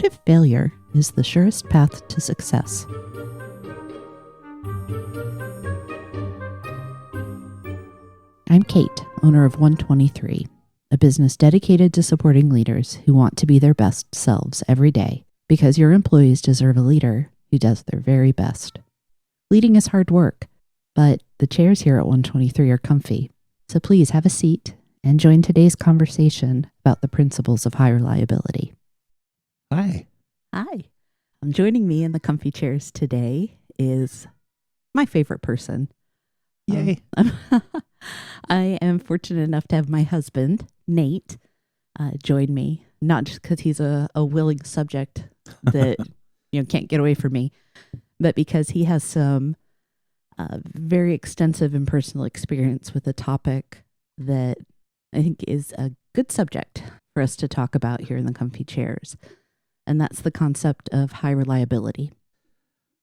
What if failure is the surest path to success? I'm Kate, owner of 123, a business dedicated to supporting leaders who want to be their best selves every day, because your employees deserve a leader who does their very best. Leading is hard work, but the chairs here at 123 are comfy, so please have a seat and join today's conversation about the principles of high reliability. Hi. Hi. Joining me in the comfy chairs today is my favorite person. Yay. I am fortunate enough to have my husband, Nate, join me, not just because he's a willing subject that can't get away from me, but because he has some very extensive and personal experience with a topic that I think is a good subject for us to talk about here in the comfy chairs. And that's the concept of high reliability.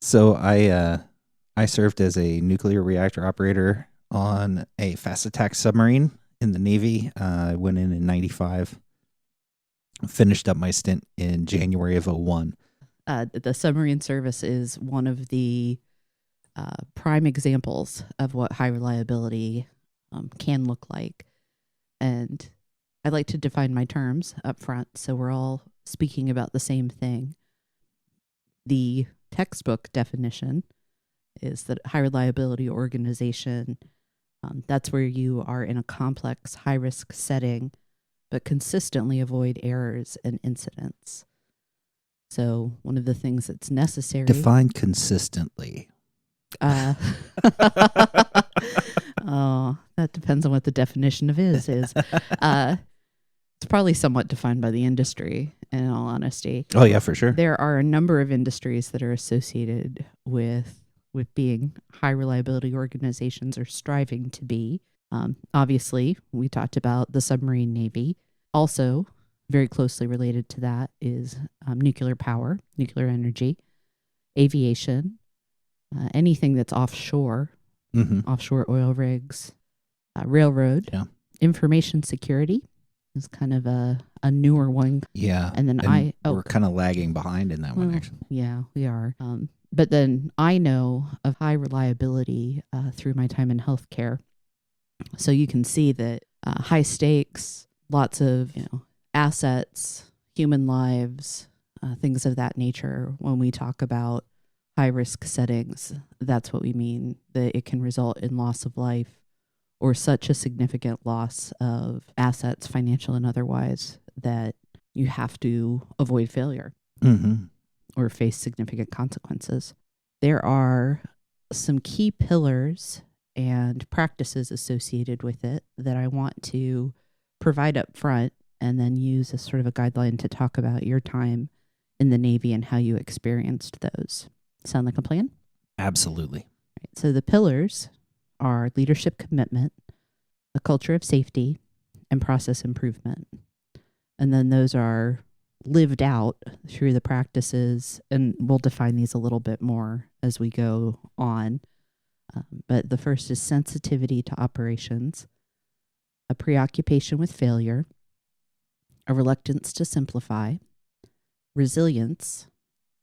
So I served as a nuclear reactor operator on a fast attack submarine in the Navy. I went in 95, finished up my stint in January of 01. The submarine service is one of the prime examples of what high reliability can look like. And I like to define my terms up front so we're all speaking about the same thing. The textbook definition is that high reliability organization, that's where you are in a complex, high risk setting, but consistently avoid errors and incidents. So one of the things that's necessary. Define consistently. Oh, that depends on what the definition of is. It's probably somewhat defined by the industry, in all honesty. Oh, yeah, for sure. There are a number of industries that are associated with being high reliability organizations or striving to be. Obviously, we talked about the submarine Navy. Also, very closely related to that is nuclear power, nuclear energy, aviation, anything that's offshore, offshore oil rigs, railroad, information security is kind of a newer one. Yeah. And then we're kind of lagging behind in that one, actually. Yeah, we are. But then I know of high reliability through my time in healthcare. So you can see that high stakes, lots of assets, human lives, things of that nature. When we talk about high risk settings, that's what we mean, that it can result in loss of life or such a significant loss of assets, financial and otherwise, that you have to avoid failure. Or face significant consequences. There are some key pillars and practices associated with it that I want to provide up front and then use as sort of a guideline to talk about your time in the Navy and how you experienced those. Sound like a plan? Absolutely. Right. So the pillars are leadership commitment, a culture of safety, and process improvement. And then those are lived out through the practices, and we'll define these a little bit more as we go on. But the first is sensitivity to operations, a preoccupation with failure, a reluctance to simplify, resilience,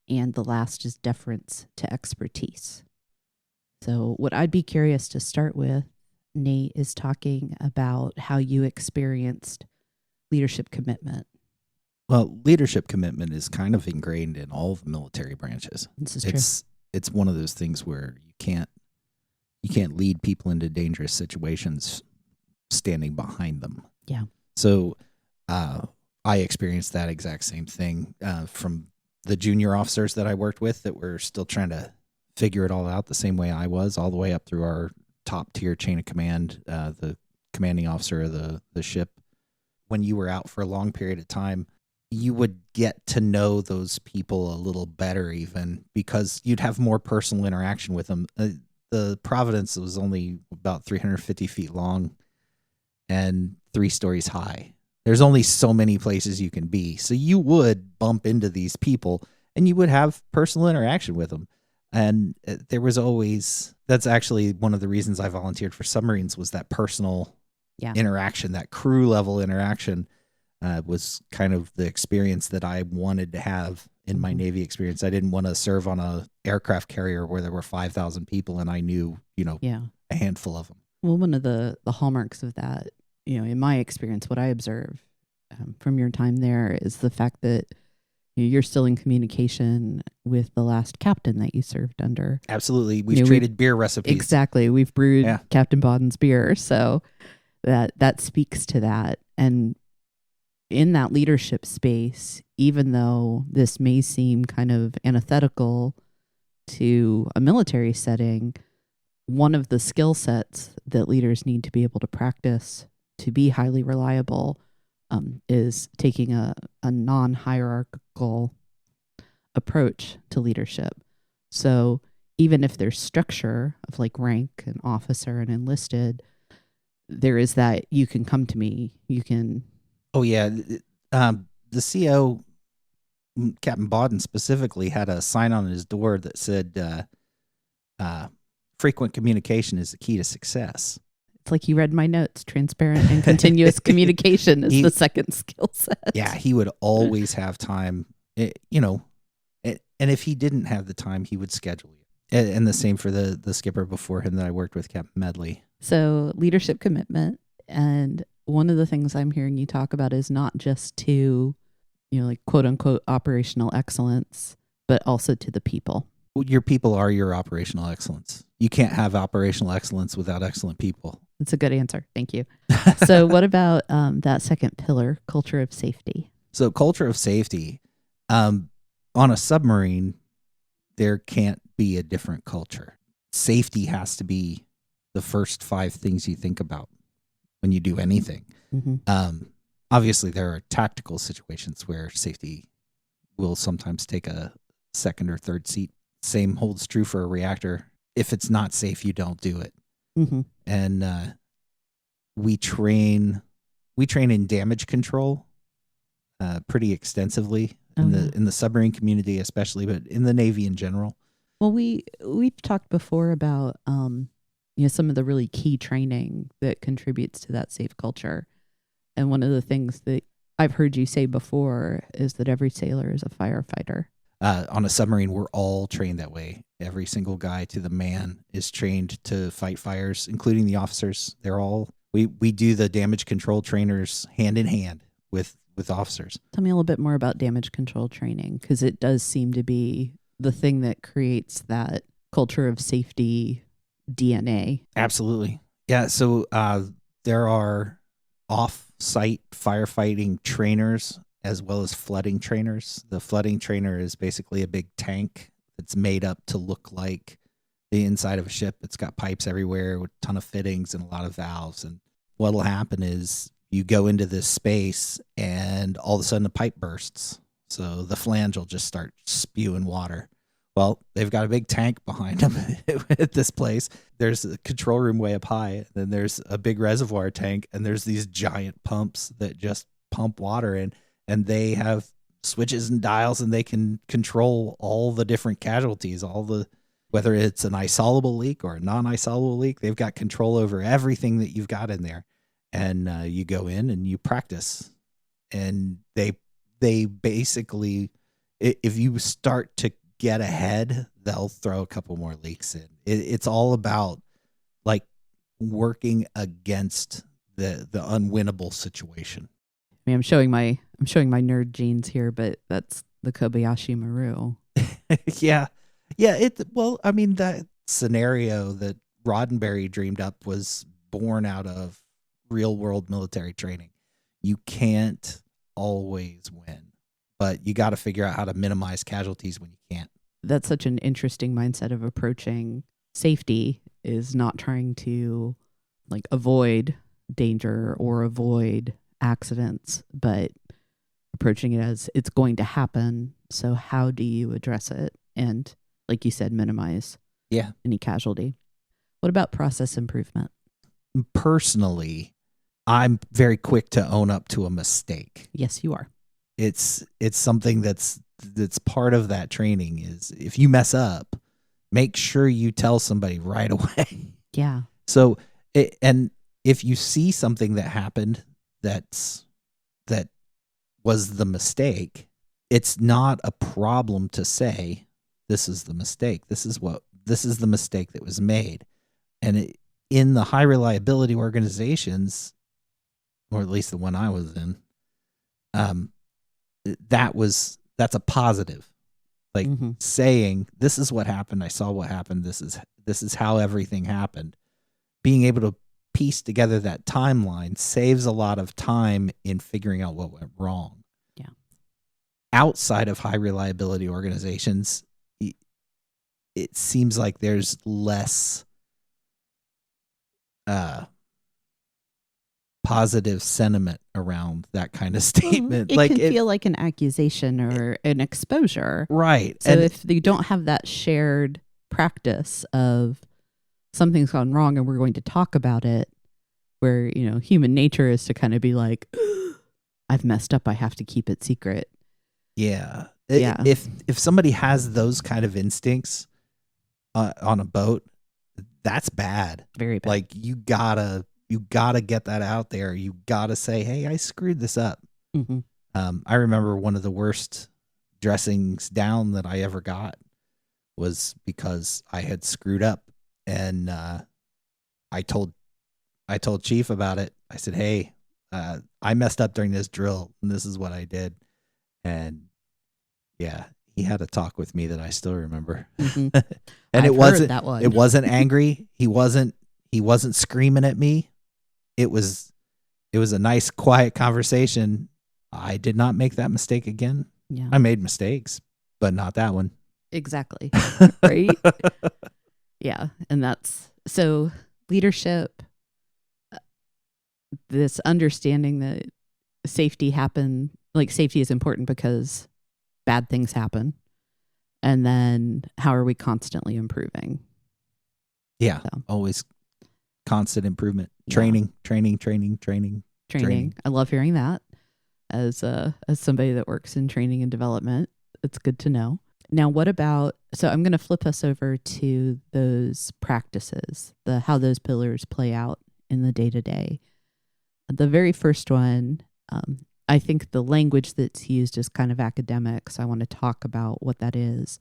and the last is deference to expertise. So what I'd be curious to start with, Nate, is talking about how you experienced leadership commitment. Well, leadership commitment is kind of ingrained in all of the military branches. This is true. It's one of those things where you can't lead people into dangerous situations standing behind them. Yeah. So I experienced that exact same thing from the junior officers that I worked with that were still trying to figure it all out the same way I was, all the way up through our top tier chain of command, the commanding officer of the ship. When you were out for a long period of time, you would get to know those people a little better, even because you'd have more personal interaction with them. The Providence was only about 350 feet long and 3 stories high. There's only so many places you can be. So you would bump into these people and you would have personal interaction with them. And there was always, that's actually one of the reasons I volunteered for submarines, was that personal interaction, that crew level interaction. was kind of the experience that I wanted to have in my Navy experience. I didn't want to serve on a aircraft carrier where there were 5,000 people and I knew, Yeah. a handful of them. Well, one of the hallmarks of that, in my experience, what I observe from your time there is the fact that you're still in communication with the last captain that you served under. Absolutely. We've traded beer recipes. Exactly. We've brewed Captain Boden's beer. So that speaks to that. And in that leadership space, even though this may seem kind of antithetical to a military setting, one of the skill sets that leaders need to be able to practice to be highly reliable is taking a non-hierarchical approach to leadership. So even if there's structure of like rank and officer and enlisted, there is that you can come to me, you can... Oh, yeah. The CO, Captain Bodden specifically, had a sign on his door that said, frequent communication is the key to success. It's like you read my notes. Transparent and continuous communication is the second skill set. Yeah, he would always have time, and if he didn't have the time, he would schedule you. And the same for the skipper before him that I worked with, Captain Medley. So leadership commitment, and one of the things I'm hearing you talk about is not just to, like quote unquote operational excellence, but also to the people. Your people are your operational excellence. You can't have operational excellence without excellent people. That's a good answer. Thank you. So what about that second pillar, culture of safety? So culture of safety, on a submarine, there can't be a different culture. Safety has to be the first 5 things you think about when you do anything. Mm-hmm. Obviously, there are tactical situations where safety will sometimes take a second or third seat. Same holds true for a reactor. If it's not safe, you don't do it. Mm-hmm. And we train in damage control pretty extensively in the submarine community, especially, but in the Navy in general. Well, we've talked before about some of the really key training that contributes to that safe culture. And one of the things that I've heard you say before is that every sailor is a firefighter. On a submarine, we're all trained that way. Every single guy to the man is trained to fight fires, including the officers. They're all, we do the damage control trainers hand in hand with officers. Tell me a little bit more about damage control training, because it does seem to be the thing that creates that culture of safety DNA. Absolutely. Yeah. So there are off-site firefighting trainers as well as flooding trainers. The flooding trainer is basically a big tank that's made up to look like the inside of a ship. It's got pipes everywhere with a ton of fittings and a lot of valves. And what'll happen is you go into this space and all of a sudden a pipe bursts. So the flange will just start spewing water. Well, they've got a big tank behind them at this place. There's a control room way up high. Then there's a big reservoir tank, and there's these giant pumps that just pump water in. And they have switches and dials, and they can control all the different casualties, whether it's an isolable leak or a non-isolable leak. They've got control over everything that you've got in there. And you go in and you practice. And they basically, if you start to get ahead, they'll throw a couple more leaks in. It's all about like working against the unwinnable situation. I mean, I'm showing my nerd genes here, but that's the Kobayashi Maru. Yeah. Well, I mean, that scenario that Roddenberry dreamed up was born out of real world military training. You can't always win, but you got to figure out how to minimize casualties when you can't. That's such an interesting mindset of approaching safety, is not trying to like avoid danger or avoid accidents, but approaching it as it's going to happen. So how do you address it? And like you said, minimize any casualty. What about process improvement? Personally, I'm very quick to own up to a mistake. Yes, you are. It's something that's part of that training is if you mess up, make sure you tell somebody right away. Yeah. So, and if you see something that happened that was the mistake, it's not a problem to say, this is the mistake. This is the mistake that was made. And in the high reliability organizations, or at least the one I was in, that's a positive. Like saying, this is what happened. I saw what happened. This is how everything happened. Being able to piece together that timeline saves a lot of time in figuring out what went wrong. Yeah. Outside of high reliability organizations, it seems like there's less positive sentiment around that kind of statement. It can feel like an accusation or an exposure. Right. So if you don't have that shared practice of something's gone wrong and we're going to talk about it, where, human nature is to kind of be like, I've messed up, I have to keep it secret. Yeah. If somebody has those kind of instincts on a boat, that's bad. Very bad. Like you gotta get that out there. You gotta say, hey, I screwed this up. I remember one of the worst dressings down that I ever got was because I had screwed up, and I told Chief about it. I said, hey, I messed up during this drill, and this is what I did. And yeah, he had a talk with me that I still remember. And it wasn't angry. He wasn't screaming at me. It was a nice, quiet conversation. I did not make that mistake again. Yeah. I made mistakes, but not that one. Exactly. Right. Yeah. And that's so leadership, this understanding that safety is important because bad things happen. And then how are we constantly improving? Yeah. So. Always constant improvement. Training. I love hearing that as somebody that works in training and development. It's good to know. Now, what about, so I'm going to flip us over to those practices, how those pillars play out in the day-to-day. The very first one, I think the language that's used is kind of academic, so I want to talk about what that is,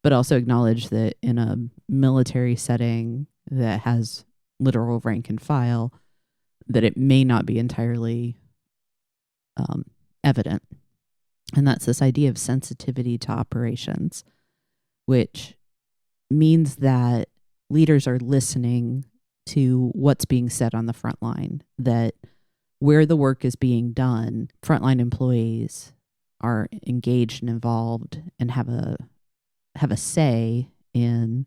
but also acknowledge that in a military setting that has literal rank and file, that it may not be entirely evident. And that's this idea of sensitivity to operations, which means that leaders are listening to what's being said on the front line, that where the work is being done, frontline employees are engaged and involved and have a say in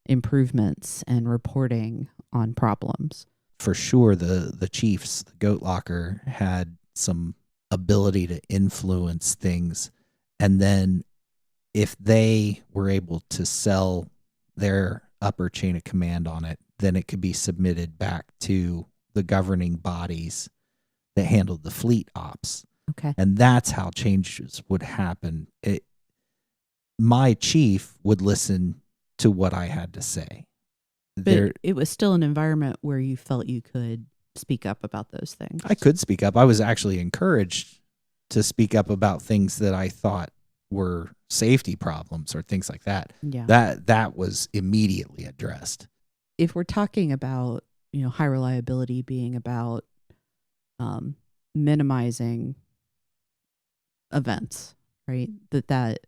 improvements and reporting on problems. For sure, the chiefs, the Goat Locker, had some ability to influence things. And then if they were able to sell their upper chain of command on it, then it could be submitted back to the governing bodies that handled the fleet ops. Okay. And that's how changes would happen. My chief would listen to what I had to say. But it was still an environment where you felt you could speak up about those things. I could speak up. I was actually encouraged to speak up about things that I thought were safety problems or things like that. Yeah. That was immediately addressed. If we're talking about, high reliability being about minimizing events, right? That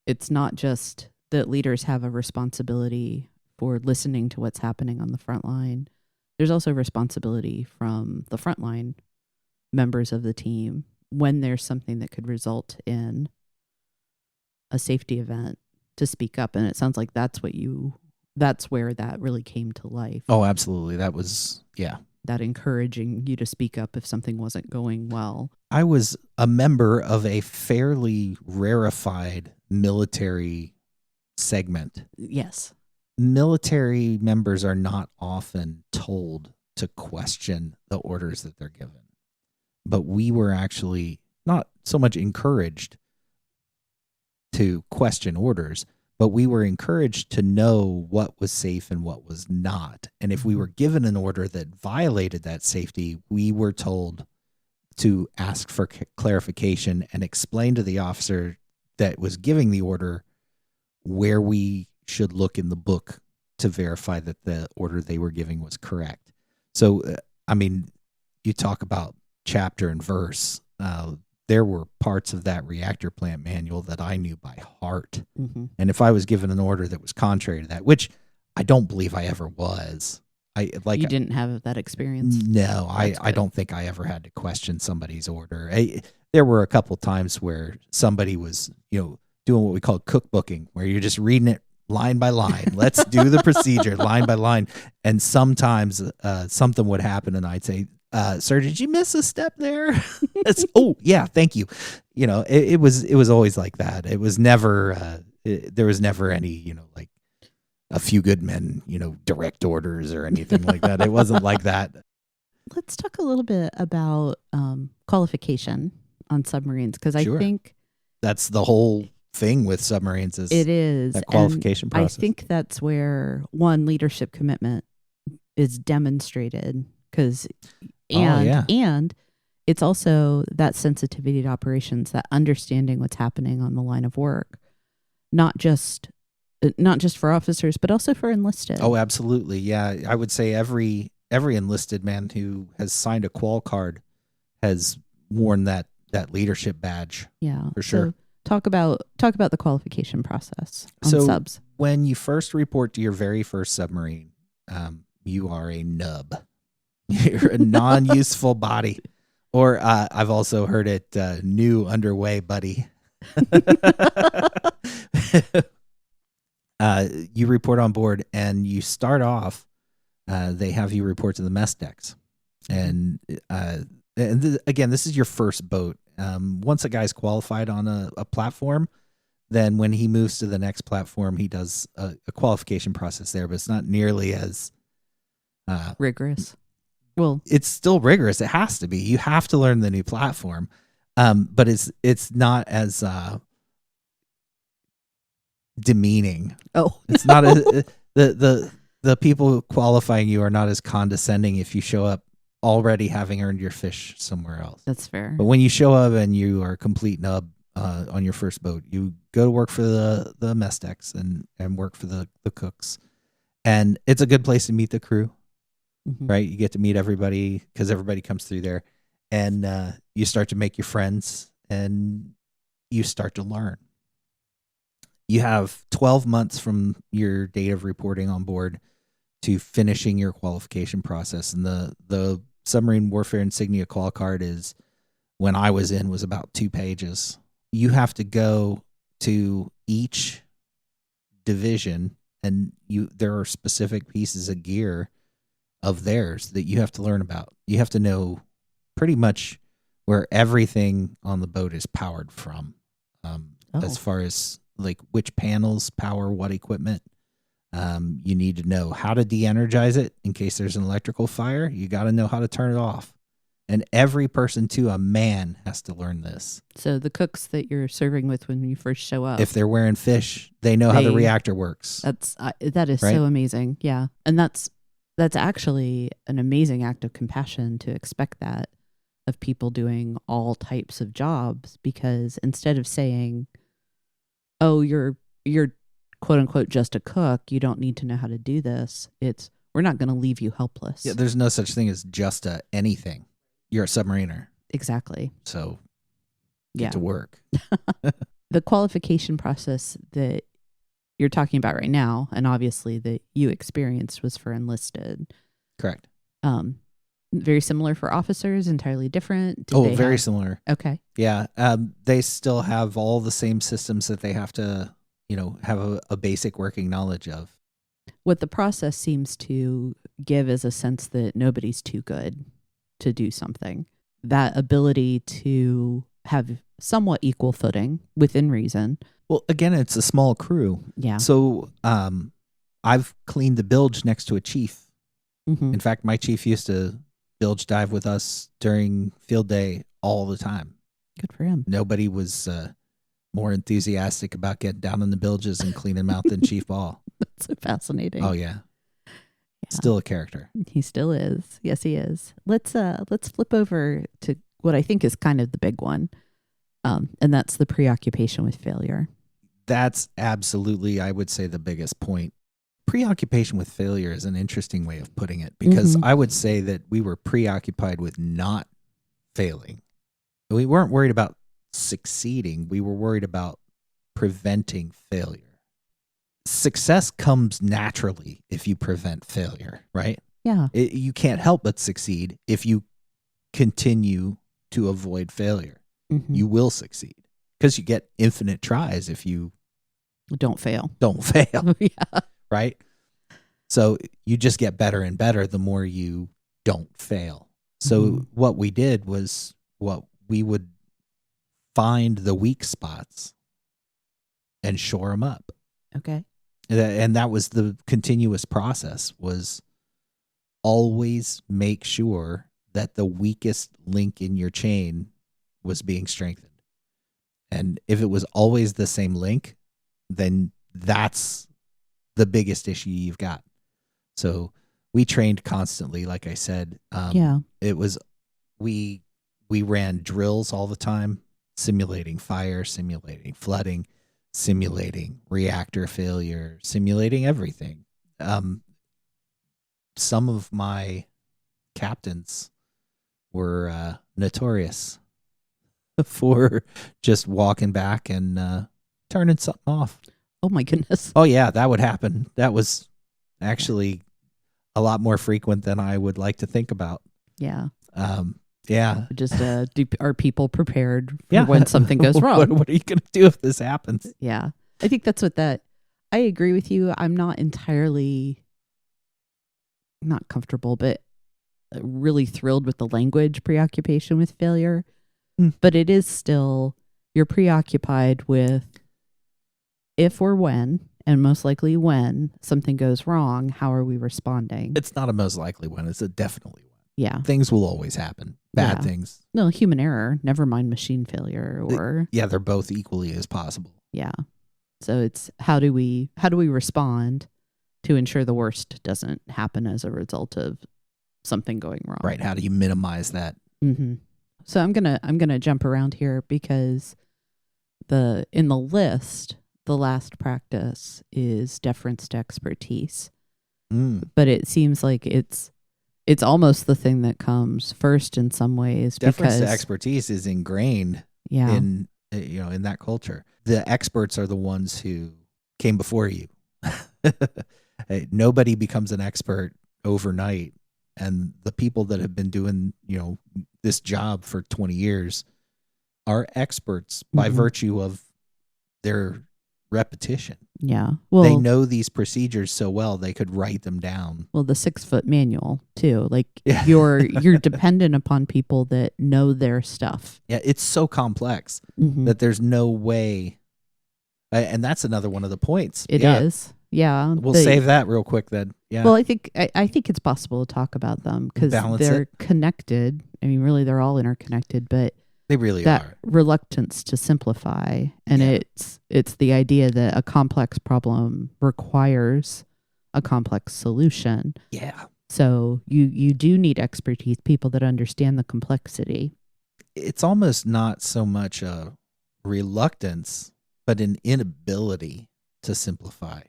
it's not just that leaders have a responsibility for listening to what's happening on the front line. There's also responsibility from the frontline members of the team when there's something that could result in a safety event to speak up. And it sounds like that's where that really came to life. Oh, absolutely. That was, yeah. That encouraging you to speak up if something wasn't going well. I was a member of a fairly rarefied military segment. Yes. Military members are not often told to question the orders that they're given. But we were actually not so much encouraged to question orders, but we were encouraged to know what was safe and what was not. And if we were given an order that violated that safety, we were told to ask for clarification and explain to the officer that was giving the order where we should look in the book to verify that the order they were giving was correct. So, I mean, you talk about chapter and verse. There were parts of that reactor plant manual that I knew by heart. Mm-hmm. And if I was given an order that was contrary to that, which I don't believe I ever was, you didn't have that experience. No, I don't think I ever had to question somebody's order. There were a couple times where somebody was, doing what we call cookbooking, where you're just reading it line by line. Let's do the procedure line by line. And sometimes something would happen, and I'd say, "Sir, did you miss a step there?" Oh, yeah, thank you. It was always like that. It was never there was never any like A Few Good Men, direct orders or anything like that. It wasn't like that. Let's talk a little bit about qualification on submarines, because I think that's the whole thing with submarines is that qualification process. I think that's where leadership commitment is demonstrated, and it's also that sensitivity to operations, that understanding what's happening on the line of work, not just for officers, but also for enlisted. Oh, absolutely. Yeah. I would say every enlisted man who has signed a qual card has worn that leadership badge. Yeah. For sure. So talk about the qualification process on subs. When you first report to your very first submarine, you are a nub. You're a non-useful body. Or I've also heard it, new underway, buddy. You report on board, and you start off, they have you report to the mess decks. And again, this is your first boat. Once a guy's qualified on a platform, then when he moves to the next platform, he does a qualification process there, but it's not nearly as rigorous. Well, it's still rigorous. It has to be. You have to learn the new platform, but it's not as demeaning. Oh, it's not the people qualifying you are not as condescending if you show up already having earned your fish somewhere else. That's fair. But when you show up and you are a complete nub on your first boat, you go to work for the mess decks and work for the cooks, and it's a good place to meet the crew. Mm-hmm. Right? You get to meet everybody because everybody comes through there, and you start to make your friends, and you start to learn. You have 12 months from your date of reporting on board to finishing your qualification process. And the submarine warfare insignia qual card is, when I was in, was about 2 pages. You have to go to each division, and there are specific pieces of gear of theirs that you have to learn about. You have to know pretty much where everything on the boat is powered from, as far as like which panels power what equipment. You need to know how to de-energize it in case there's an electrical fire. You got to know how to turn it off. And every person, to a man, has to learn this. So the cooks that you're serving with when you first show up, if they're wearing fish, they know how the reactor works. That is right? So amazing. Yeah. And that's actually an amazing act of compassion to expect that of people doing all types of jobs, because instead of saying, "Oh, you're quote unquote just a cook, you don't need to know how to do this," it's, we're not going to leave you helpless. Yeah, there's no such thing as just anything. You're a submariner. Exactly. So get to work. The qualification process that you're talking about right now, and obviously that you experienced, was for enlisted. Correct. Very similar for officers, entirely different. Very similar. Okay. Yeah. They still have all the same systems that they have to, have a basic working knowledge of. What the process seems to give is a sense that nobody's too good to do something. That ability to have somewhat equal footing within reason. Well, again, it's a small crew. Yeah. So I've cleaned the bilge next to a chief. Mm-hmm. In fact, my chief used to bilge dive with us during field day all the time. Good for him. Nobody was more enthusiastic about getting down in the bilges and cleaning them out than Chief Ball. That's so fascinating. Oh, yeah. Still a character. He still is. Yes, he is. Let's flip over to what I think is kind of the big one. And that's the preoccupation with failure. That's absolutely, I would say, the biggest point. Preoccupation with failure is an interesting way of putting it, because I would say that we were preoccupied with not failing. We weren't worried about succeeding. We were worried about preventing failure. Success comes naturally if you prevent failure, right? Yeah. You can't help but succeed if you continue to avoid failure. You will succeed because you get infinite tries if you don't fail. Yeah. Right? So you just get better and better the more you don't fail. So what we did was we would find the weak spots and shore them up. Okay. And that was the continuous process, was always make sure that the weakest link in your chain was being strengthened. And if it was always the same link, then that's the biggest issue you've got. So we trained constantly, like I said. It was we ran drills all the time, simulating fire, simulating flooding, simulating reactor failure, simulating everything. Some of my captains were notorious for just walking back and turning something off. Oh my goodness. Oh yeah, that would happen. That was actually a lot more frequent than I would like to think about. Yeah. Yeah. Just are people prepared for when something goes wrong? What are you going to do if this happens? Yeah. I think that's what I agree with you. I'm not entirely not comfortable, but really thrilled with the language preoccupation with failure. But it is still, you're preoccupied with if or when, and most likely when, something goes wrong, how are we responding? It's not a most likely one. It's a definitely one. Yeah. Things will always happen. Bad things. No, human error, never mind machine failure or... Yeah, they're both equally as possible. Yeah. So it's how do we respond to ensure the worst doesn't happen as a result of something going wrong? Right. How do you minimize that? Mm-hmm. So I'm gonna jump around here because in the list, the last practice is deference to expertise. But it seems like it's almost the thing that comes first in some ways. Deference because to expertise is ingrained in that culture. The experts are the ones who came before you. Nobody becomes an expert overnight. And the people that have been doing, this job for 20 years are experts by virtue of their repetition. Yeah. Well, they know these procedures so well, they could write them down. Well, the 6-foot manual too. Like you're dependent upon people that know their stuff. Yeah. It's so complex that there's no way. And that's another one of the points. It is. Yeah. We'll save that real quick then. Yeah. Well, I think it's possible to talk about them because they're connected. I mean, really, they're all interconnected, but they really that are. Reluctance to simplify, and it's the idea that a complex problem requires a complex solution. Yeah. So you do need expertise, people that understand the complexity. It's almost not so much a reluctance, but an inability to simplify.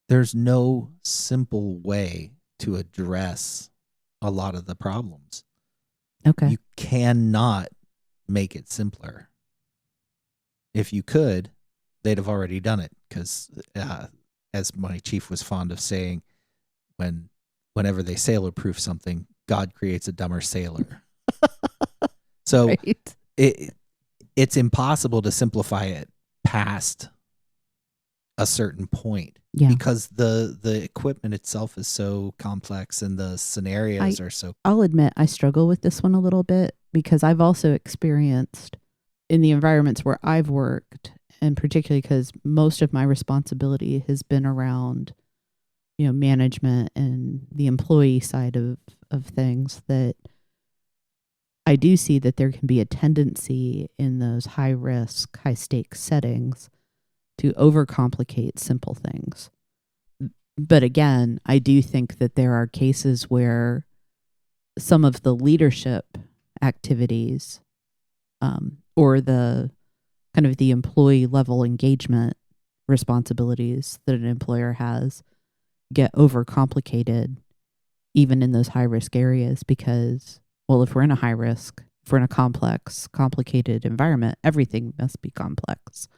There's no simple way to address a lot of the problems. Okay. You cannot make it simpler. If you could, they'd have already done it because, as my chief was fond of saying, whenever they sailor-proof something, God creates a dumber sailor. So right. It's impossible to simplify it past a certain point because the equipment itself is so complex and the scenarios are so... I'll admit I struggle with this one a little bit because I've also experienced in the environments where I've worked, and particularly because most of my responsibility has been around, management and the employee side of things, that I do see that there can be a tendency in those high risk, high stakes settings to overcomplicate simple things. But again, I do think that there are cases where some of the leadership activities or the kind of the employee level engagement responsibilities that an employer has get overcomplicated even in those high risk areas because, well, if we're in a high risk, if we're in a complex, complicated environment, everything must be complex.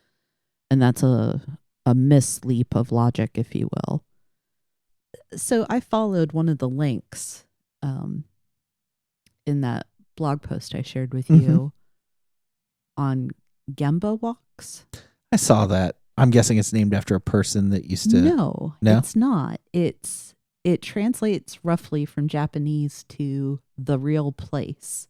And that's a misleap of logic, if you will. So I followed one of the links in that blog post I shared with you on Gemba walks. I saw that. I'm guessing it's named after a person that used to. No, it's not. It translates roughly from Japanese to the real place.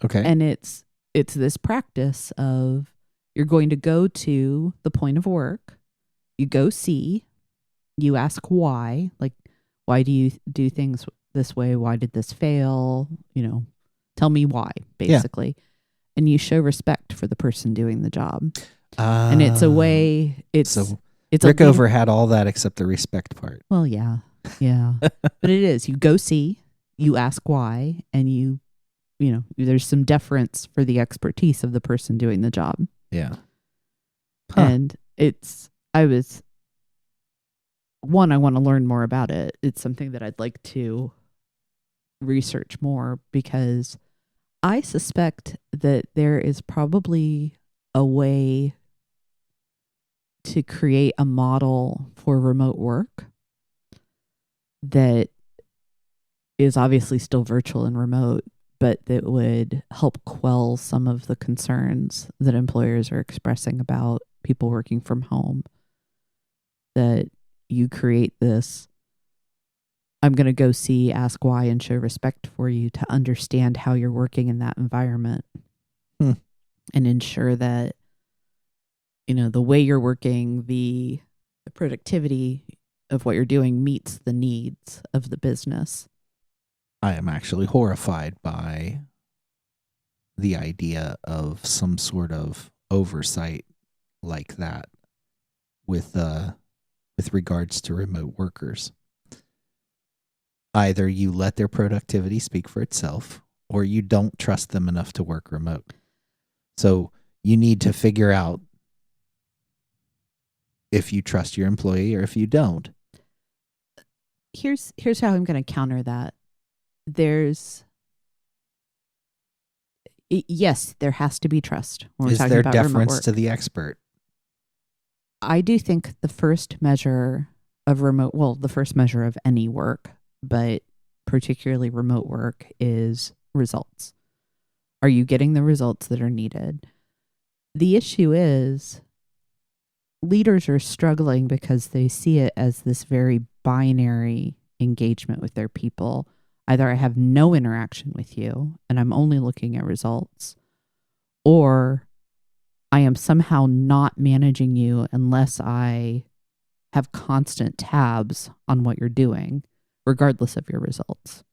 Okay. And it's this practice of you're going to go to the point of work, you go see, you ask why, like, why do you do things this way? Why did this fail? Tell me why, basically. Yeah. And you show respect for the person doing the job. And it's a way, it's Rickover had all that except the respect part. Well, yeah. But it is, you go see, you ask why, and there's some deference for the expertise of the person doing the job. Yeah. Huh. And I want to learn more about it. It's something that I'd like to research more because I suspect that there is probably a way to create a model for remote work that is obviously still virtual and remote, but that would help quell some of the concerns that employers are expressing about people working from home. That you create this, I'm going to go see, ask why, and show respect for you to understand how you're working in that environment and ensure that, the way you're working, the productivity of what you're doing meets the needs of the business. I am actually horrified by the idea of some sort of oversight like that with regards to remote workers. Either you let their productivity speak for itself, or you don't trust them enough to work remote. So you need to figure out if you trust your employee or if you don't. Here's how I'm going to counter that. Yes, there has to be trust when we're talking about remote work. Is there deference to the expert? I do think the first measure of the first measure of any work, but particularly remote work, is results. Are you getting the results that are needed? The issue is leaders are struggling because they see it as this very binary engagement with their people. Either I have no interaction with you and I'm only looking at results, or I am somehow not managing you unless I have constant tabs on what you're doing, regardless of your results.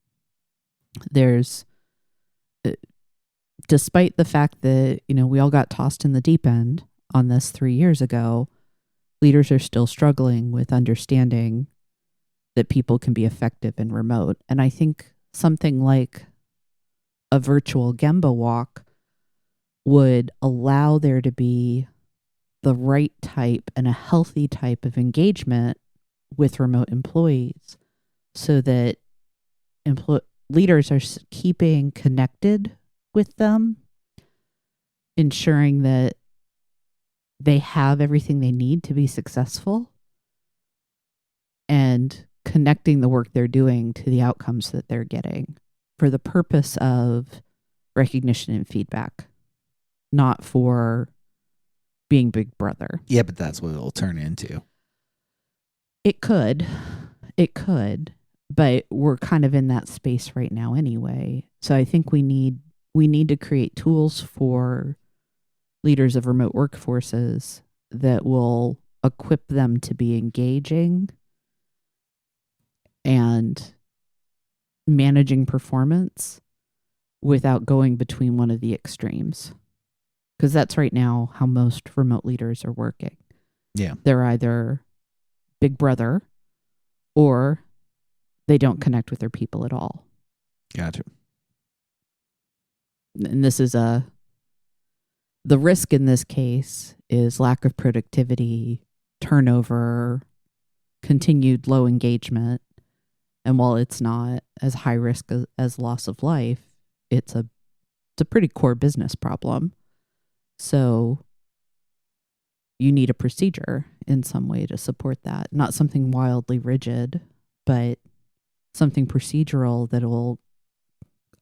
Despite the fact that, we all got tossed in the deep end on this 3 years ago, leaders are still struggling with understanding that people can be effective in remote. And I think something like a virtual Gemba walk would allow there to be the right type and a healthy type of engagement with remote employees so that leaders are keeping connected with them, ensuring that they have everything they need to be successful, and connecting the work they're doing to the outcomes that they're getting for the purpose of recognition and feedback, not for being big brother. Yeah, but that's what it'll turn into. It could, but we're kind of in that space right now anyway. So I think we need to create tools for leaders of remote workforces that will equip them to be engaging and managing performance without going between one of the extremes. Because that's right now how most remote leaders are working. Yeah. They're either big brother or they don't connect with their people at all. Gotcha. And this is a The risk in this case is lack of productivity, turnover, continued low engagement. And while it's not as high risk as loss of life, it's a pretty core business problem. So you need a procedure in some way to support that. Not something wildly rigid, but something procedural that will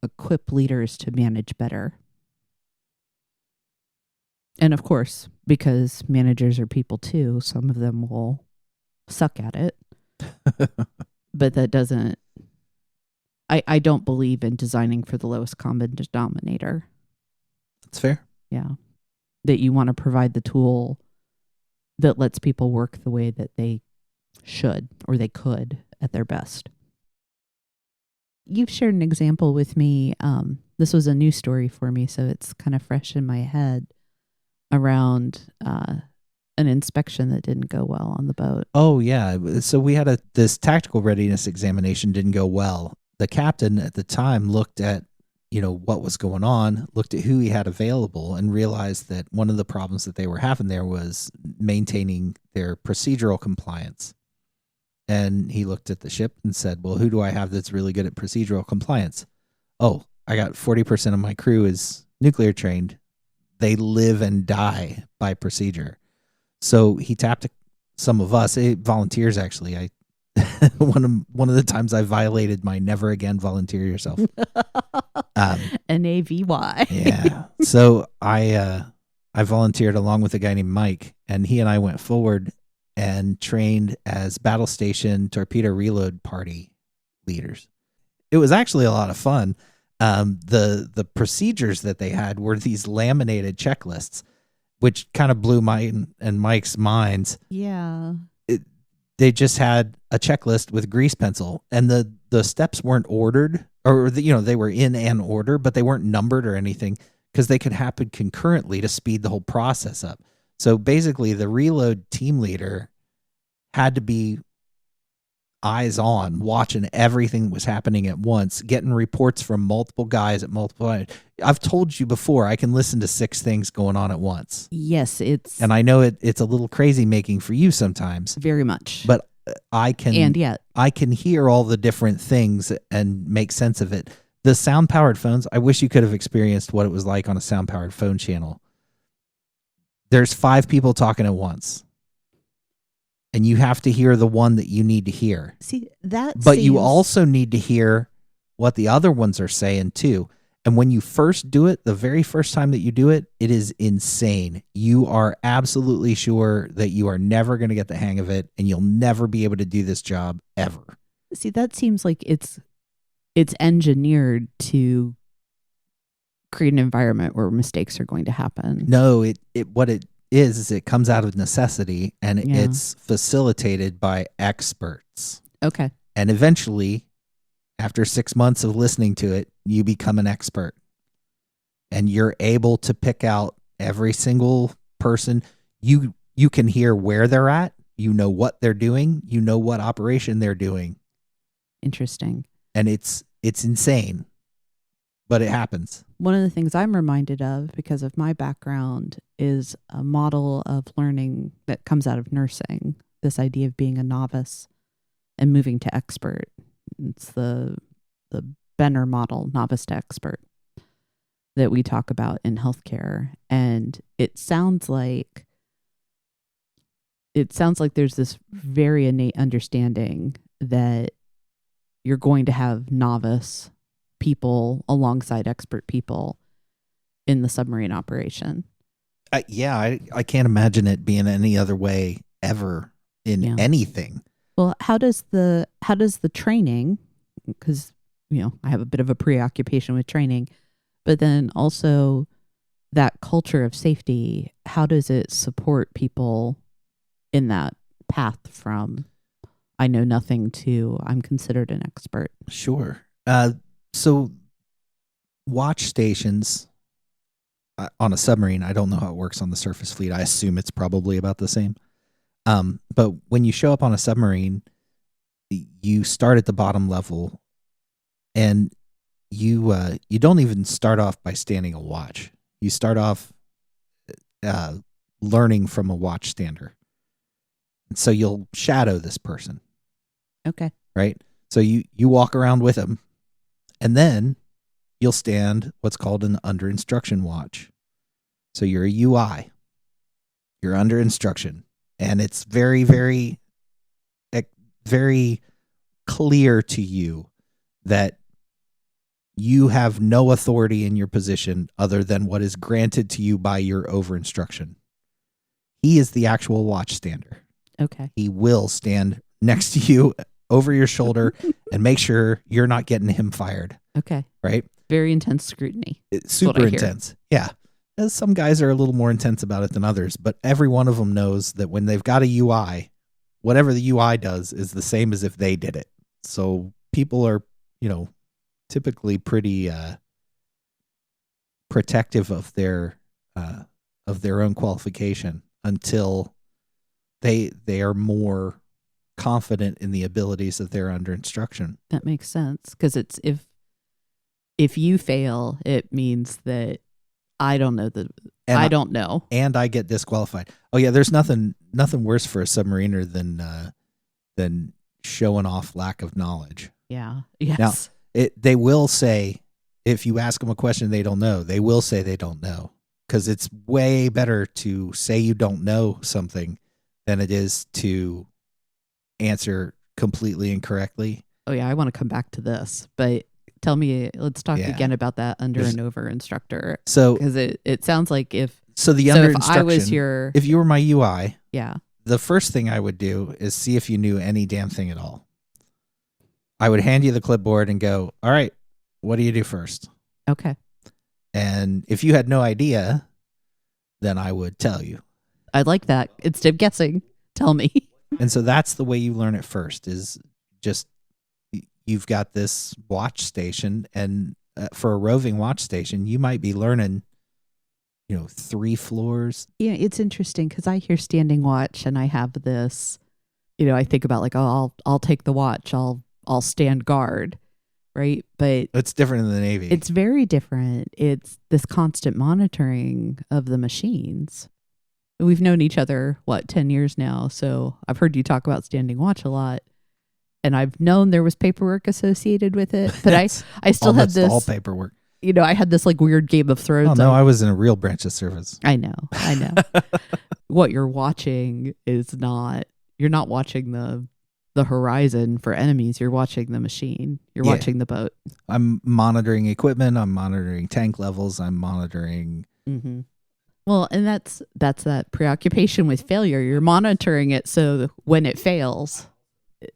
equip leaders to manage better. And of course, because managers are people too, some of them will suck at it. But that doesn't, I don't believe in designing for the lowest common denominator. That's fair. Yeah. That you want to provide the tool that lets people work the way that they should or they could at their best. You've shared an example with me. This was a new story for me, so it's kind of fresh in my head around an inspection that didn't go well on the boat. Oh, yeah. So we had this tactical readiness examination didn't go well. The captain at the time looked at, what was going on, looked at who he had available, and realized that one of the problems that they were having there was maintaining their procedural compliance. And he looked at the ship and said, well, who do I have that's really good at procedural compliance? Oh, I got 40% of my crew is nuclear trained. They live and die by procedure. So he tapped some of us, volunteers actually. One of the times I violated my never again volunteer yourself. NAVY. Yeah. So I volunteered along with a guy named Mike, and he and I went forward and trained as battle station torpedo reload party leaders. It was actually a lot of fun. The procedures that they had were these laminated checklists, which kind of blew my and Mike's minds. Yeah. They just had a checklist with grease pencil, and the steps weren't ordered, or they were in an order, but they weren't numbered or anything because they could happen concurrently to speed the whole process up. So basically, the reload team leader had to be eyes on, watching everything that was happening at once, getting reports from multiple guys at multiple times. I've told you before, I can listen to 6 things going on at once. Yes, and I know it's a little crazy making for you sometimes. Very much. But I can hear all the different things and make sense of it. The sound-powered phones, I wish you could have experienced what it was like on a sound-powered phone channel. There's 5 people talking at once. And you have to hear the one that you need to hear. See, that But you also need to hear what the other ones are saying too. And when you first do it, the very first time that you do it, it is insane. You are absolutely sure that you are never going to get the hang of it, and you'll never be able to do this job ever. See, that seems like it's engineered to create an environment where mistakes are going to happen. No, what it is it comes out of necessity, and it's facilitated by experts. Okay. And eventually, after 6 months of listening to it, you become an expert. And you're able to pick out every single person. You can hear where they're at. You know what they're doing. You know what operation they're doing. Interesting. And it's insane. But it happens. One of the things I'm reminded of because of my background is a model of learning that comes out of nursing. This idea of being a novice and moving to expert. It's the Benner model, novice to expert, that we talk about in healthcare. And it sounds like there's this very innate understanding that you're going to have novice people alongside expert people in the submarine operation. I can't imagine it being any other way ever in anything. Well, how does the training, because I have a bit of a preoccupation with training, but then also that culture of safety, how does it support people in that path from I know nothing to I'm considered an expert? Sure. So watch stations on a submarine, I don't know how it works on the surface fleet. I assume it's probably about the same. But when you show up on a submarine, you start at the bottom level, and you don't even start off by standing a watch. You start off learning from a watchstander. And so you'll shadow this person, Okay. right? So you walk around with them, and then you'll stand what's called an under instruction watch. So you're a UI. You're under instruction. And it's very, very, very clear to you that you have no authority in your position other than what is granted to you by your over instruction. He is the actual watchstander. Okay. He will stand next to you over your shoulder and make sure you're not getting him fired. Okay. Right? Very intense scrutiny. It's super intense. Yeah. Some guys are a little more intense about it than others, but every one of them knows that when they've got a UI, whatever the UI does is the same as if they did it. So people are, typically pretty protective of their own qualification until they are more confident in the abilities that they're under instruction. That makes sense, because it's if you fail, it means that I don't know I don't know, and I get disqualified. Oh yeah, there's nothing worse for a submariner than showing off lack of knowledge. Yeah. Yes. Now, they will say, if you ask them a question they don't know, they will say they don't know, because it's way better to say you don't know something than it is to answer completely incorrectly. Oh yeah, I want to come back to this, but let's talk again about that under and over instructor. So, because it sounds like if I was if you were my UI, yeah, the first thing I would do is see if you knew any damn thing at all. I would hand you the clipboard and go, all right, what do you do first? Okay. And if you had no idea, then I would tell you. I like that. Instead of guessing, tell me. And so that's the way you learn it first, is just you've got this watch station, and for a roving watch station, you might be learning, 3 floors. Yeah, it's interesting because I hear standing watch and I have this, I think about like, oh, I'll take the watch. I'll stand guard, right? But it's different in the Navy. It's very different. It's this constant monitoring of the machines. We've known each other, 10 years now. So I've heard you talk about standing watch a lot. And I've known there was paperwork associated with it. But I still had this. All paperwork. I had this like weird Game of Thrones. Oh, no, I was in a real branch of service. I know. What you're watching is you're not watching the horizon for enemies. You're watching the machine. You're watching the boat. I'm monitoring equipment. I'm monitoring tank levels. I'm monitoring. Mm-hmm. Well, and that's that preoccupation with failure. You're monitoring it so when it fails,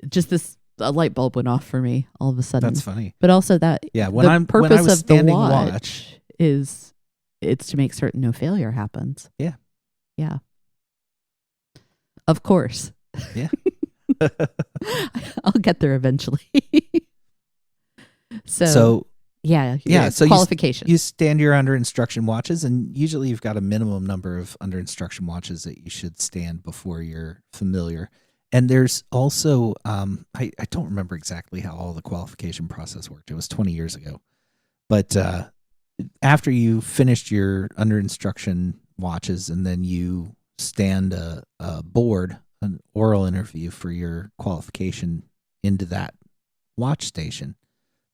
just a light bulb went off for me all of a sudden. That's funny. But also that when I was standing watch is it's to make certain no failure happens. Yeah. Yeah. Of course. Yeah. I'll get there eventually. So yeah. So qualifications. You stand your under instruction watches, and usually you've got a minimum number of under instruction watches that you should stand before you're familiar. And there's also, I don't remember exactly how all the qualification process worked. It was 20 years ago. But after you finished your under instruction watches, and then you stand a board, an oral interview for your qualification into that watch station,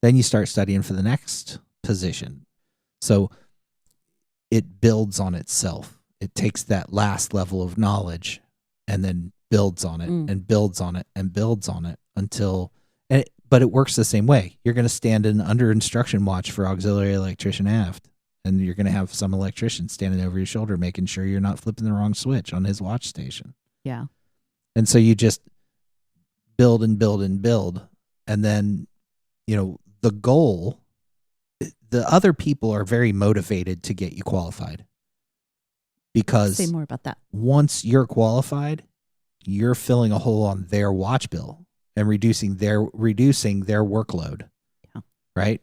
then you start studying for the next position. So it builds on itself. It takes that last level of knowledge and then builds on it and builds on it and builds on it until, but it works the same way. You're going to stand in under instruction watch for auxiliary electrician aft, and you're going to have some electrician standing over your shoulder making sure you're not flipping the wrong switch on his watch station. Yeah. And so you just build and build and build. And then, the goal, the other people are very motivated to get you qualified, because say more about that. Once you're qualified, you're filling a hole on their watch bill and reducing their workload. Yeah. Right.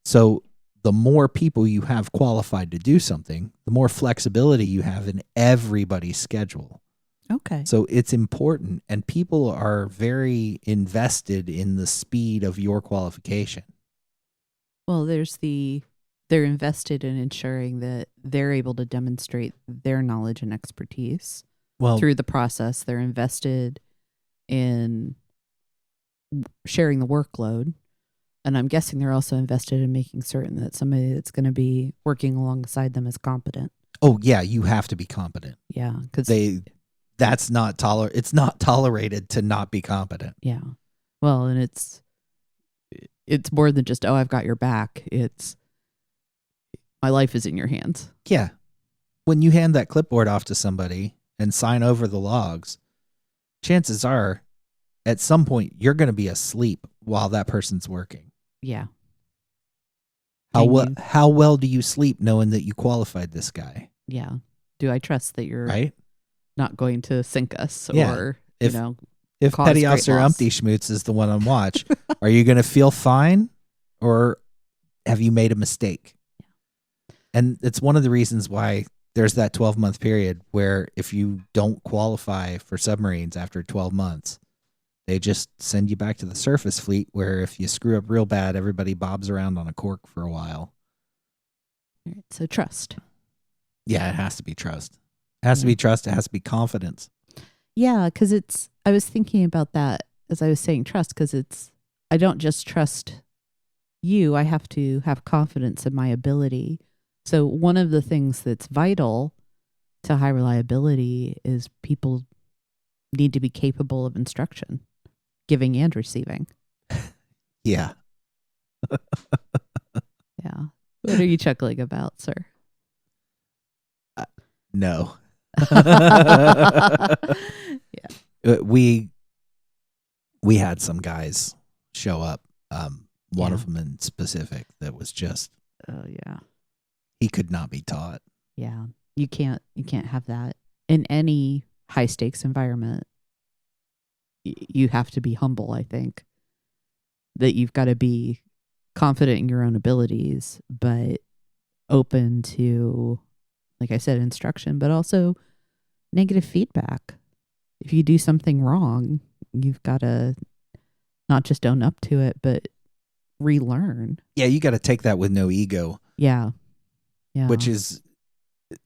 So the more people you have qualified to do something, the more flexibility you have in everybody's schedule. Okay. So it's important, and people are very invested in the speed of your qualification. Well, there's the they're invested in ensuring that they're able to demonstrate their knowledge and expertise Well, through the process. They're invested in sharing the workload. And I'm guessing they're also invested in making certain that somebody that's going to be working alongside them is competent. oh yeah, you have to be competent. Yeah. Because It's not tolerated to not be competent. yeah. Well, and it's more than just, oh, I've got your back. It's my life is in your hands. Yeah. When you hand that clipboard off to somebody and sign over the logs, chances are at some point you're going to be asleep while that person's working. Yeah. How well do you sleep knowing that you qualified this guy? Yeah. Do I trust that you're right? not going to sink us Yeah. or, If- you know, If cause Petty great Officer loss. Umpty Schmutz is the one on watch, are you going to feel fine or have you made a mistake? And it's one of the reasons why there's that 12-month period where if you don't qualify for submarines after 12 months, they just send you back to the surface fleet where if you screw up real bad, everybody bobs around on a cork for a while. All right, so trust. Yeah, it has to be trust. It has to be trust. It has to be confidence. Yeah, because I was thinking about that as I was saying trust, because I don't just trust you, I have to have confidence in my ability. So one of the things that's vital to high reliability is people need to be capable of instruction, giving and receiving. Yeah. Yeah. What are you chuckling about, sir? No. Yeah. We had some guys show up. One of them in specific that was just, Oh yeah. he could not be taught. Yeah. You can't have that in any high stakes environment. You have to be humble, I think. That you've got to be confident in your own abilities, but open to, like I said, instruction, but also negative feedback. If you do something wrong, you've got to not just own up to it, but relearn. Yeah, you got to take that with no ego. Yeah. Yeah. Which is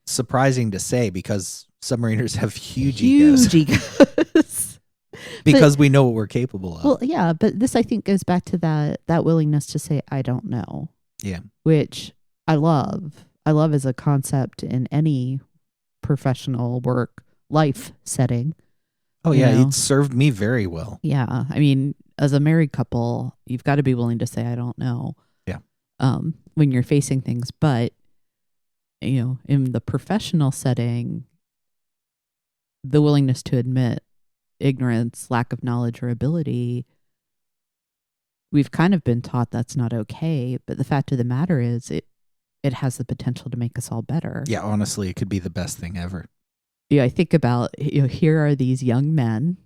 surprising to say because submariners have huge egos. egos. Because we know what we're capable of. Well, yeah, but this I think goes back to that willingness to say I don't know. Yeah. Which I love. I love as a concept in any professional work life setting. Oh you yeah, know? it served me very well. Yeah. I mean, as a married couple, you've got to be willing to say I don't know. Yeah. When you're facing things, but you know, in the professional setting, the willingness to admit ignorance, lack of knowledge or ability, we've kind of been taught that's not okay. But the fact of the matter is it has the potential to make us all better. Yeah, honestly, it could be the best thing ever. Yeah, I think about, here are these young men.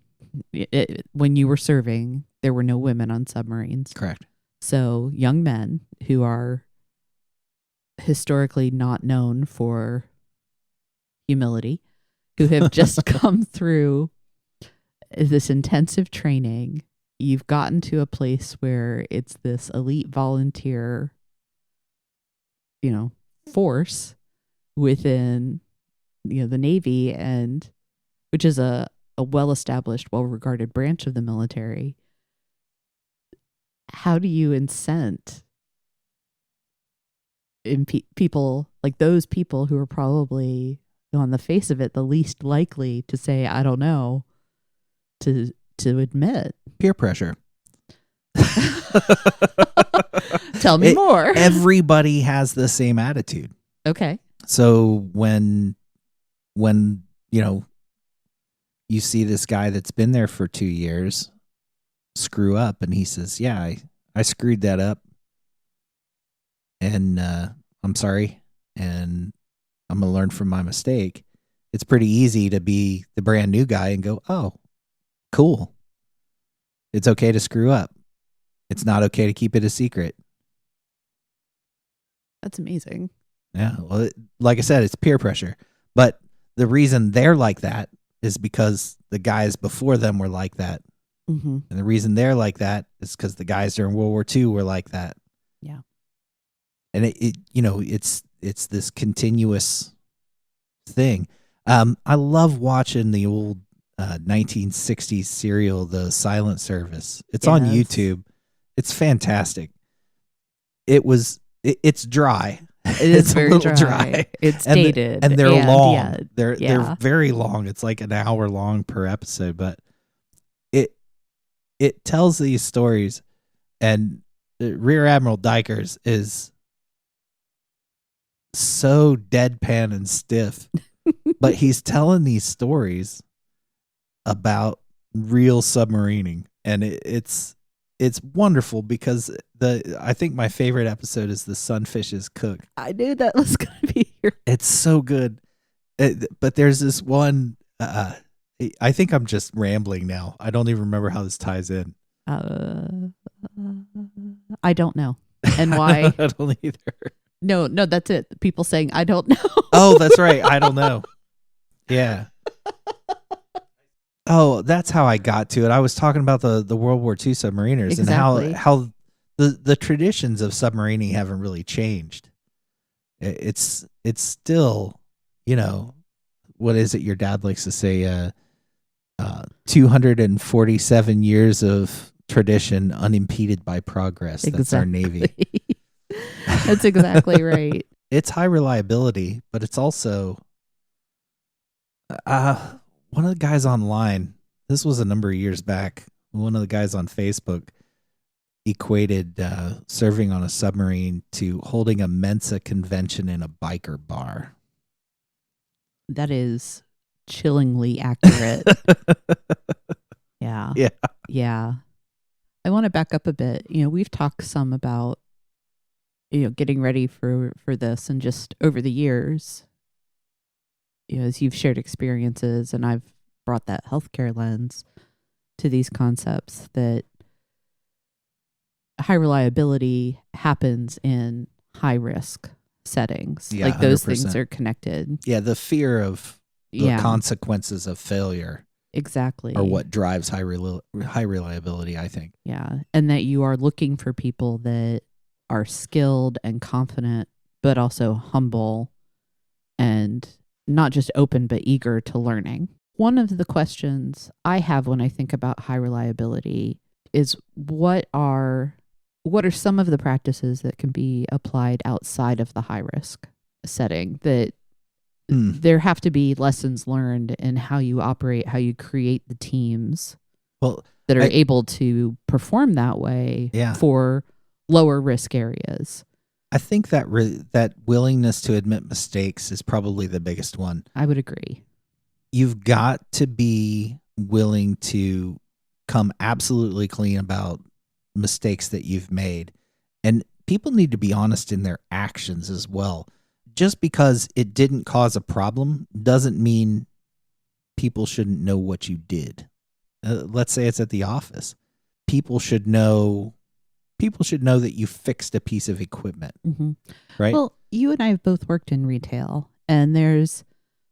When you were serving, there were no women on submarines. Correct. So young men who are historically not known for humility, who have just come through this intensive training. You've gotten to a place where it's this elite volunteer, force within, the Navy, and which is a well-established, well-regarded branch of the military. How do you incent in people like those people who are probably, on the face of it, the least likely to say, I don't know, to admit? Peer pressure. Tell me more. Everybody has the same attitude. Okay. So when you see this guy that's been there for 2 years screw up and he says, yeah, I screwed that up and I'm sorry and I'm going to learn from my mistake. It's pretty easy to be the brand new guy and go, oh, cool. It's okay to screw up. It's not okay to keep it a secret. That's amazing. Yeah. Well, like I said, it's peer pressure. But the reason they're like that is because the guys before them were like that. Mm-hmm. And the reason they're like that is because the guys during World War II were like that. Yeah. and it's this continuous thing. I love watching the old 1960s serial, The Silent Service. It's on YouTube. It's fantastic. It's dry. It is It's very a little dry. It's dated. And they're long. Yeah, They're very long. It's like an hour long per episode, but it tells these stories, and Rear Admiral Dykers is so deadpan and stiff, but he's telling these stories about real submarining, and it's wonderful because I think my favorite episode is the Sunfish's Cook. I knew that was going to be here. It's so good. But there's this one, I think I'm just rambling now. I don't even remember how this ties in. I don't know. And why? I don't either. No, that's it. People saying, I don't know. Oh, that's right. I don't know. Yeah. Oh, that's how I got to it. I was talking about the World War II submariners. Exactly. And how the traditions of submarining haven't really changed. It's still, what is it your dad likes to say? 247 years of tradition unimpeded by progress. That's our Navy. That's exactly right. It's high reliability, but it's also one of the guys online, this was a number of years back, one of the guys on Facebook equated serving on a submarine to holding a Mensa convention in a biker bar. That is chillingly accurate. Yeah. Yeah. Yeah. I want to back up a bit. We've talked some about, getting ready for this, and just over the years, as you've shared experiences and I've brought that healthcare lens to these concepts, that high reliability happens in high risk settings. Yeah, like those 100%. things are connected. Yeah, the fear of the consequences of failure exactly are what drives high reliability, I think. Yeah, and that you are looking for people that are skilled and confident, but also humble and not just open, but eager to learning. One of the questions I have when I think about high reliability is what are some of the practices that can be applied outside of the high risk setting, that there have to be lessons learned in how you operate, how you create the teams that are able to perform that way for lower risk areas. I think that that willingness to admit mistakes is probably the biggest one. I would agree. You've got to be willing to come absolutely clean about mistakes that you've made. And people need to be honest in their actions as well. Just because it didn't cause a problem doesn't mean people shouldn't know what you did. Let's say it's at the office. People should know that you fixed a piece of equipment, right? Well, you and I have both worked in retail, and there's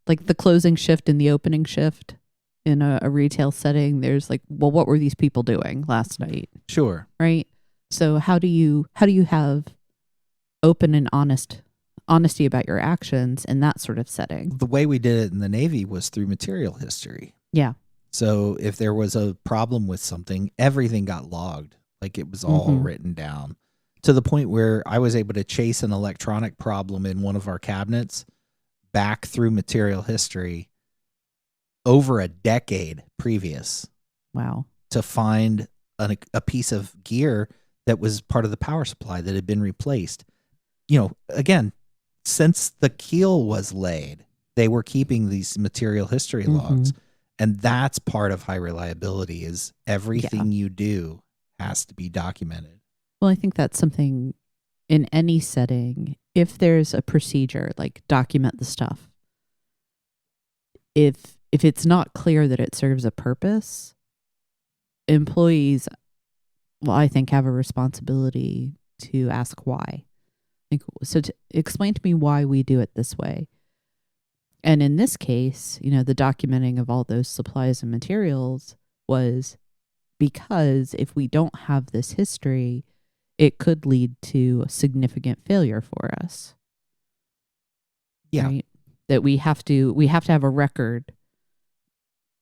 like the closing shift and the opening shift in a retail setting. There's like, well, what were these people doing last night? Sure. Right. So how do you have open and honesty about your actions in that sort of setting? The way we did it in the Navy was through material history. Yeah. So if there was a problem with something, everything got logged. Like it was all written down, to the point where I was able to chase an electronic problem in one of our cabinets back through material history over a decade previous. Wow. To find a piece of gear that was part of the power supply that had been replaced. Again, since the keel was laid, they were keeping these material history logs. And that's part of high reliability, is everything you do has to be documented. Well, I think that's something in any setting. If there's a procedure, like document the stuff. If it's not clear that it serves a purpose, employees, I think, have a responsibility to ask why. So to explain to me why we do it this way. And in this case, the documenting of all those supplies and materials was because if we don't have this history, it could lead to a significant failure for us. Yeah. Right? That we have to have a record.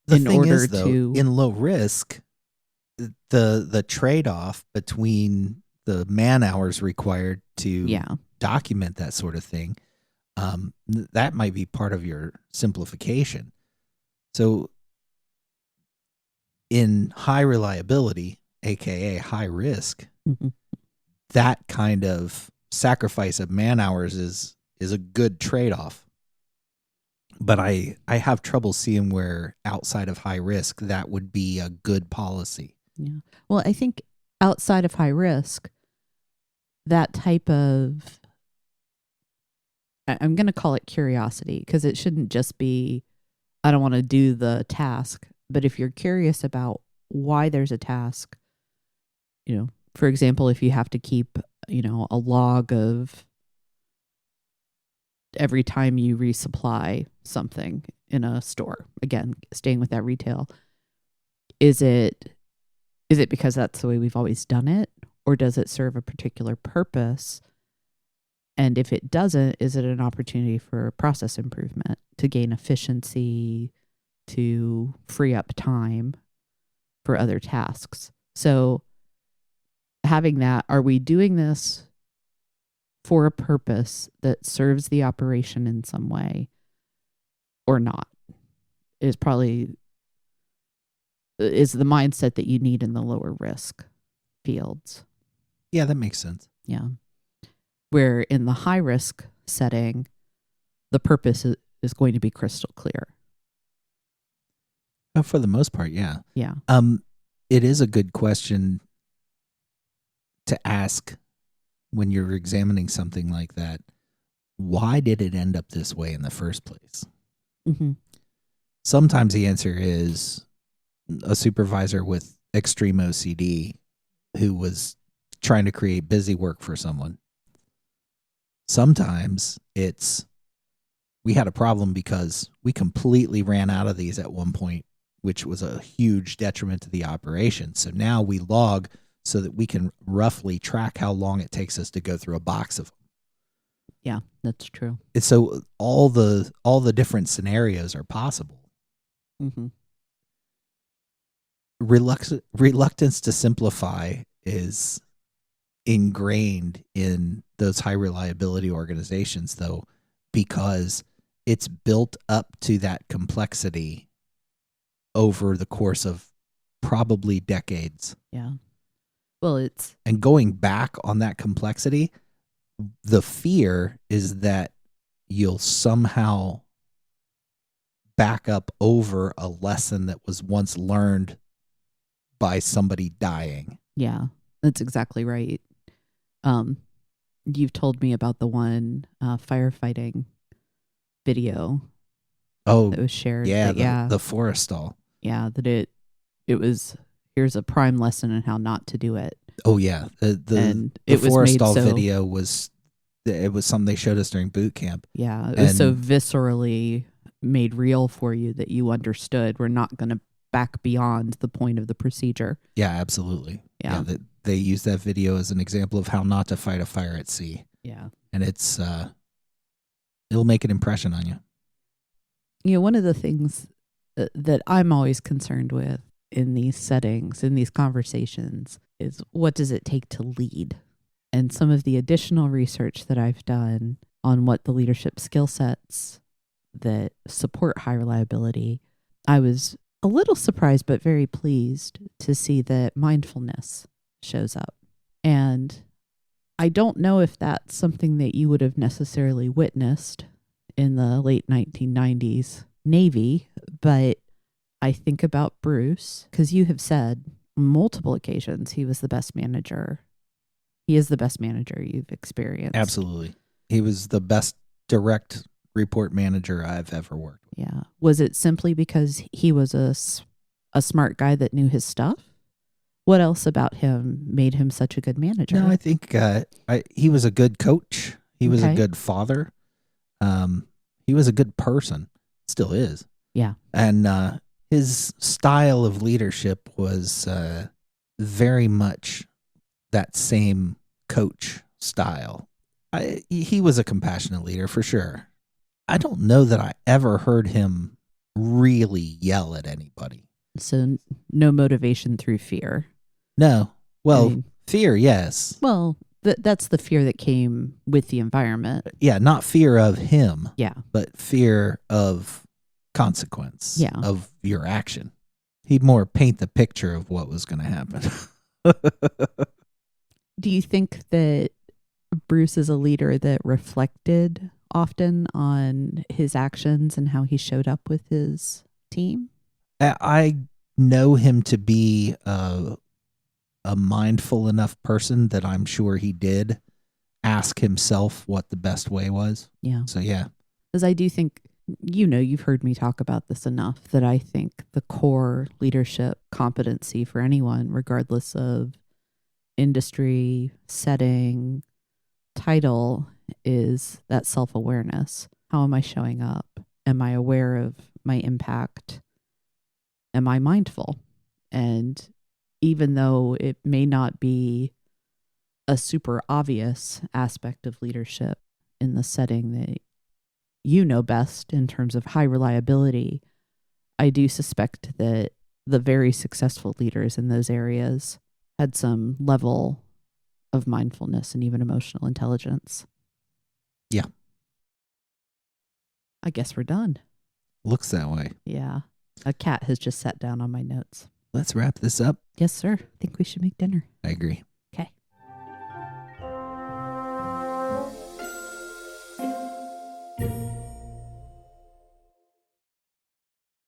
The in thing order is, though, to in low risk, the trade-off between the man hours required to document that sort of thing, that might be part of your simplification. So in high reliability, aka high risk, that kind of sacrifice of man hours is a good trade-off. But I have trouble seeing where outside of high risk that would be a good policy. Yeah. Well, I think outside of high risk, that type of, I'm going to call it curiosity, because it shouldn't just be, I don't want to do the task. But if you're curious about why there's a task, for example, if you have to keep, a log of every time you resupply something in a store, again, staying with that retail, is it because that's the way we've always done it, or does it serve a particular purpose? And if it doesn't, is it an opportunity for process improvement to gain efficiency, to free up time for other tasks? So having that, are we doing this for a purpose that serves the operation in some way or not, is the mindset that you need in the lower risk fields. Yeah, that makes sense. Yeah. Where in the high risk setting, the purpose is going to be crystal clear. Oh, for the most part, yeah. Yeah. It is a good question to ask when you're examining something like that. Why did it end up this way in the first place? Mm-hmm. Sometimes the answer is a supervisor with extreme OCD who was trying to create busy work for someone. Sometimes it's we had a problem because we completely ran out of these at one point, which was a huge detriment to the operation. So now we log so that we can roughly track how long it takes us to go through a box of them. Yeah, that's true. And so all the different scenarios are possible. Mm-hmm. Reluctance to simplify is ingrained in those high reliability organizations, though, because it's built up to that complexity over the course of probably decades. Yeah. Well, and going back on that complexity, the fear is that you'll somehow back up over a lesson that was once learned by somebody dying. Yeah, that's exactly right. You've told me about the one firefighting video. Oh, that was shared. Yeah, the Forrestal. Yeah, that it was, here's a prime lesson in how not to do it. Oh yeah, the Forrestal video was something they showed us during boot camp. Yeah, it was so viscerally made real for you that you understood we're not going to back beyond the point of the procedure. Yeah, absolutely. Yeah, they use that video as an example of how not to fight a fire at sea. Yeah, and it's it'll make an impression on you. You know, one of the things that I'm always concerned with in these settings, in these conversations, is what does it take to lead? And some of the additional research that I've done on what the leadership skill sets that support high reliability, I was a little surprised but very pleased to see that mindfulness shows up. And I don't know if that's something that you would have necessarily witnessed in the late 1990s Navy, but I think about Bruce, because you have said on multiple occasions he was the best manager. He is the best manager you've experienced. Absolutely. He was the best direct report manager I've ever worked with. Yeah. Was it simply because he was a smart guy that knew his stuff? What else about him made him such a good manager? No, I think he was a good coach. He was a good father. He was a good person. Still is. Yeah. And his style of leadership was very much that same coach style. He was a compassionate leader for sure. I don't know that I ever heard him really yell at anybody. So no motivation through fear. No. Well, I mean, fear, yes. well, that's the fear that came with the environment. Yeah, not fear of him, Yeah. but fear of consequence of your action. He'd more paint the picture of what was going to happen. Do you think that Bruce is a leader that reflected often on his actions and how he showed up with his team? I know him to be a mindful enough person that I'm sure he did ask himself what the best way was. Yeah. So, yeah. Because I do think, you've heard me talk about this enough that I think the core leadership competency for anyone, regardless of industry, setting, title, is that self-awareness. How am I showing up? Am I aware of my impact? Am I mindful? And even though it may not be a super obvious aspect of leadership in the setting that you know best in terms of high reliability, I do suspect that the very successful leaders in those areas had some level of mindfulness and even emotional intelligence. Yeah. I guess we're done. Looks that way. Yeah. A cat has just sat down on my notes. Let's wrap this up. Yes, sir. I think we should make dinner. I agree.